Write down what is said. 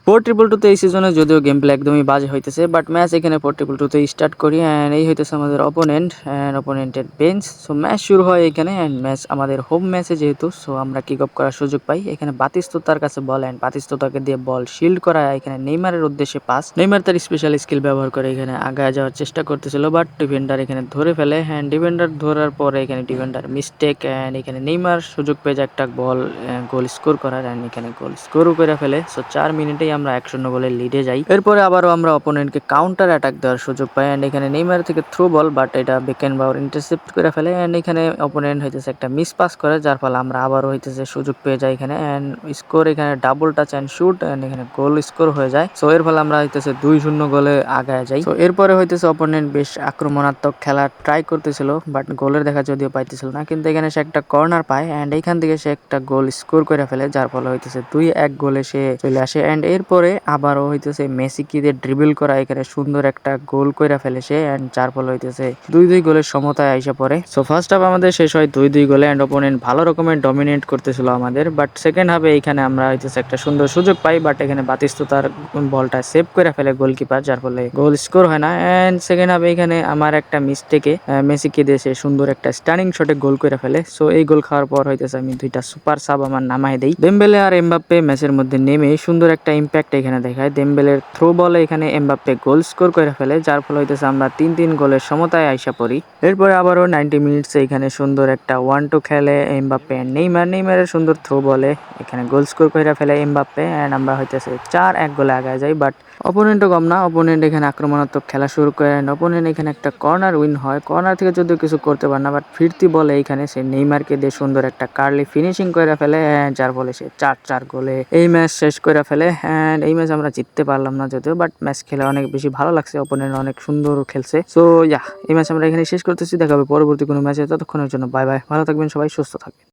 4-2-2 এই সিজনে যদিও গেম প্লে একদমই বাজে হইতেছে, বাট ম্যাচ এখানে 4-2-2 স্টার্ট করি অ্যান্ড এই হইতেছে আমাদের অপোনেন্ট অ্যান্ড অপোনেন্টের বেঞ্চ। সো ম্যাচ শুরু হয় এখানে অ্যান্ড ম্যাচ আমাদের হোম ম্যাচে যেহেতু, সো আমরা কিক অফ করার সুযোগ পাই। এখানে বাতিস্তুতার কাছে বল অ্যান্ড বাতিস্তুতাকে দিয়ে বল শিল্ড করা এখানে নেইমারের উদ্দেশ্যে পাস। নেইমার তার স্পেশাল স্কিল ব্যবহার করে এখানে আগায় যাওয়ার চেষ্টা করতেছিল, বাট ডিফেন্ডার এখানে ধরে ফেলে অ্যান্ড ডিফেন্ডার ধরার পরে এখানে ডিফেন্ডার মিস্টেক অ্যান্ড এখানে নেইমার সুযোগ পেয়ে যায় একটা বল গোল স্কোর করার অ্যান্ড এখানে গোল স্কোরও করে ফেলে। সো 4 মিনিটেই আমরা 1-0 গোলে লিডে যাই। এরপরে আবারও আমরা অপোনেন্টকে কাউন্টার অ্যাটাক দেওয়ার সুযোগ পাই অ্যান্ড এখানে নেইমার থেকে থ্রু বল, বাট এটা বেকেনবাওয়ার ইন্টারসেপ্ট করে ফেলে অ্যান্ড এখানে অপোনেন্ট হইতেছে একটা মিস পাস করে, যার ফলে আমরা আবারও হইতেছে সুযোগ পেয়ে যাই এখানে অ্যান্ড স্কোর এখানে double touch and shoot and এখানে গোল স্কোর হয়ে যায়। সো এর ফলে আমরা হইতেছে 2-0 গোলে আগায় যাই। তো এরপরে হইতেছে অপোনেন্ট বেশ আক্রমণাত্মক খেলা ট্রাই করতেছিল, বাট গোলের দেখা যদিও পাইতেছিল না, কিন্তু এখানে সে একটা কর্নার পায় অ্যান্ড এইখান থেকে সে একটা গোল স্কোর করে ফেলে, যার ফলে হইতেছে 2-1 গোলে সে চলে আসে অ্যান্ড এরপরে আবারও হইতেছে মেসিকে দিয়ে ড্রিবল করা এখানে সুন্দর একটা গোল কইরা ফেলে সে অ্যান্ড যার ফলে হইতেছে 2-2 গোলের সমতায় আইসা পড়ে। সো ফার্স্ট হাফ আমাদের শেষ হয় 2-2 গোলে অ্যান্ড অপোনেন্ট ভালো রকমের ডমিনেট করতেছিল আমাদের, বাট সেকেন্ড হাফে এখানে আমরা হইতেছে একটা সুন্দর সুযোগ পাই, বাট এখানে বাতিস্তুতার বলটা সেভ করে ফেলে গোলকিপার, যার ফলে গোল স্কোর হয় না অ্যান্ড সেকেন্ড হাফে এখানে আমার একটা মিস্টেকে মেসিকে দিয়ে সে সুন্দর একটা স্টানিং শটে গোল করে ফেলে। সো এই গোল খাওয়ার পর হইতেছে আমি 2টা সুপার সাব আমার নামায় দেই। দেমবেলে আর এমবাপ্পে ম্যাচের মধ্যে নেমে সুন্দর একটা ইম্প্যাক্ট এখানে দেখায়। দেমবেলের থ্রো বলে এখানে এমবাপ্পে গোল স্কোর করে ফেলে, যার ফলে হইতেছে আমরা 3-3 গোলের সমতায় আইসা পড়ি। এরপরে আবারও 90 মিনিটসে এখানে সুন্দর একটা 1-2 খেলে এমবাপ্পে নেইমারের সুন্দর থ্রো বলে এখানে গোল স্কোর করে ফেলে এমবাপ্পে অ্যান্ড আমরা হইতেছে 4-1 গোলে আগায় যাই। বাট অপোনেন্টও কম না, অপোনেন্ট এখানে আক্রমণাত্মক খেলা শুরু করে অ্যান্ড অপোনেন্ট এখানে একটা কর্নার উইন হয়। কর্নার থেকে যদিও কিছু করতে পারে না, বাট ফিরতি বলে এখানে সে নেইমারকে দিয়ে সুন্দর একটা কার্লি ফিনিশিং করে ফেলে, যার ফলে সে 4-4 গোলে এই ম্যাচ শেষ করে ফেলে অ্যান্ড এই ম্যাচ আমরা জিততে পারলাম না যদিও, বাট ম্যাচ খেলে অনেক বেশি ভালো লাগছে, অপোনেন্ট অনেক সুন্দর খেলছে। সো এই ম্যাচ আমরা এখানে শেষ করতেছি, দেখা হবে পরবর্তী কোনো ম্যাচে। ততক্ষণের জন্য বাই বাই, ভালো থাকবেন সবাই, সুস্থ থাকবেন।